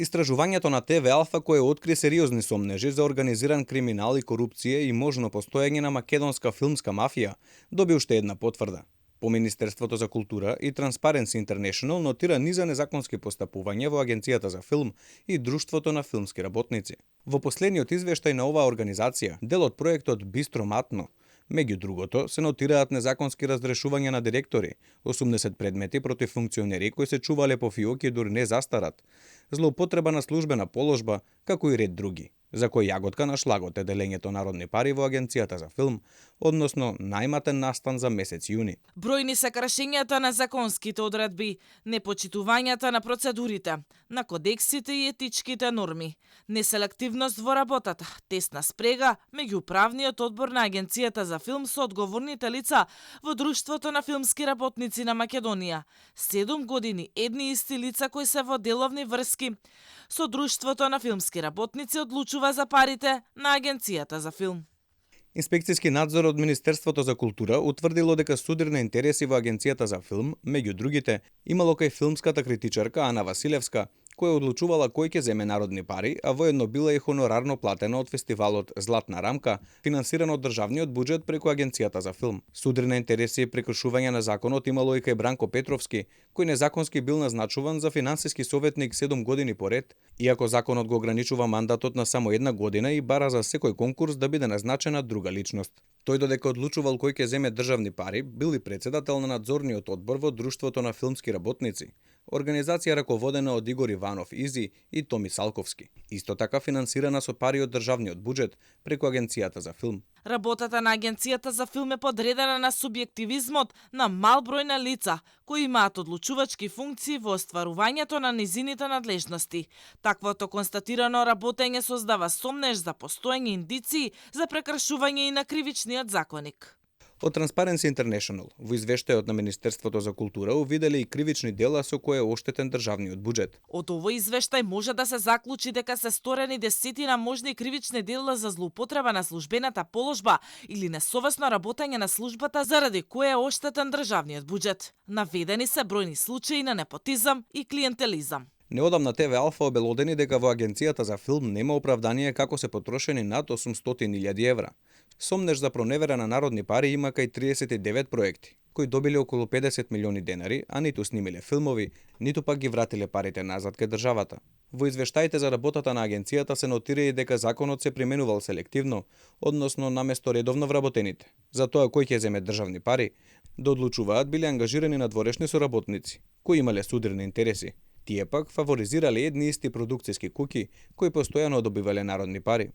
Истражувањето на ТВ Алфа кое откри сериозни сомнежи за организиран криминал и корупција и можно постоење на македонска филмска мафија, доби уште една потврда. По Министерството за култура и Transparency International нотира низа незаконски постапувања во Агенцијата за филм и Друштвото на филмски работници. Во последниот извештај на оваа организација, дел од проектот Бистро Матно, меѓу другото, се нотираат незаконски разрешувања на директори, 80 предмети против функционери кои се чувале по фиоки и дури не застарат, злоупотреба на службена положба, како и ред други, за кои јаготка на шлагот е делењето народни пари во Агенцијата за филм, односно најматен настан за месец јуни. Бројни се кршењата на законските одредби, непочитувањата на процедурите, на кодексите и етичките норми, неселективност во работата, тесна спрега меѓу управниот одбор на Агенцијата за филм со одговорните лица во Друштвото на филмски работници на Македонија, 7 години едни исти лица кои се во деловни врски со Друштвото на филмски работници одлучува за парите на Агенцијата за филм. Инспекцијски надзор од Министерството за култура утврдило дека судир на интереси во Агенцијата за филм, меѓу другите, имало кај филмската критичарка Ана Василевска, која одлучувала кој ќе земе народни пари, а воедно била и хонорарно платена од фестивалот Златна рамка, финансиран од државниот буџет преку Агенцијата за филм. Судир на интереси и прекршување на законот имало и кај Бранко Петровски, кој незаконски бил назначуван за финансиски советник 7 години поред, иако законот го ограничува мандатот на само 1 година и бара за секој конкурс да биде назначена друга личност. Тој додека одлучувал кој ќе земе државни пари, бил и председател на надзорниот одбор во Друштвото на филмски работници, организација раководена од Игор Иванов Изи и Томи Салковски. Исто така финансирана со пари од државниот буџет преку Агенцијата за филм. Работата на Агенцијата за филм е подредена на субјективизмот на мал број на лица кои имаат одлучувачки функции во остварувањето на низините надлежности. Таквото констатирано работење создава сомнеж за постоење индиции за прекршување и на кривичниот законник. Од Transparency International во извештајот на Министерството за култура увиделе и кривични дела со кои е оштетен државниот буџет. Од овој извештај може да се заклучи дека се сторени десетина можни кривични дела за злоупотреба на службената положба или несовесно работење на службата заради кое е оштетен државниот буџет. Наведени се бројни случаи на непотизам и клиентелизам. Неодамна ТВ Алфа обелодени дека во Агенцијата за филм нема оправдание како се потрошени над 800.000 евра. Сомнеж за проневера на народни пари има кај 39 проекти, кои добиле околу 50 милиони денари, а ниту снимиле филмови, ниту пак ги вратиле парите назад кај државата. Во извештаите за работата на агенцијата се нотира и дека законот се применувал селективно, односно наместо редовно вработените. За тоа кој ќе земе државни пари, да одлучуваат биле ангажирани надворешни соработници, кои имале судирни интереси. Тие пак фаворизирале едни исти продукциски куќи кои постојано добивале народни пари.